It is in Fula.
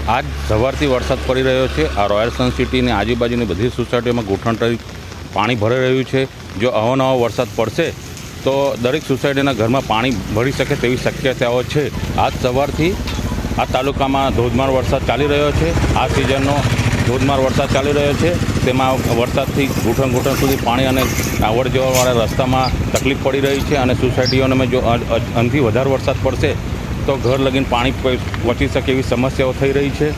આજ સવારથી વરસાદ પડી રહ્યો છે। આ રોયલ સન સિટીની આજુબાજુની બધી સોસાયટીઓમાં ગૂંઠણ પાણી ભરાઈ રહ્યું છે। જો અવનવો વરસાદ પડશે તો દરેક સોસાયટીના ઘરમાં પાણી ભરી શકે તેવી શક્યતાઓ છે। આજ સવારથી આ તાલુકામાં ધોધમાર વરસાદ ચાલી રહ્યો છે। આ સિઝનનો ધોધમાર વરસાદ ચાલી રહ્યો છે, તેમાં વરસાદથી ઘૂંટણ સુધી પાણી અને આવડ જવાવાળા રસ્તામાં તકલીફ પડી રહી છે અને સોસાયટીઓને જો અંથી વધારે વરસાદ પડશે તો ઘર લગીને પાણી પહોંચી શકે એવી સમસ્યાઓ થઈ રહી છે।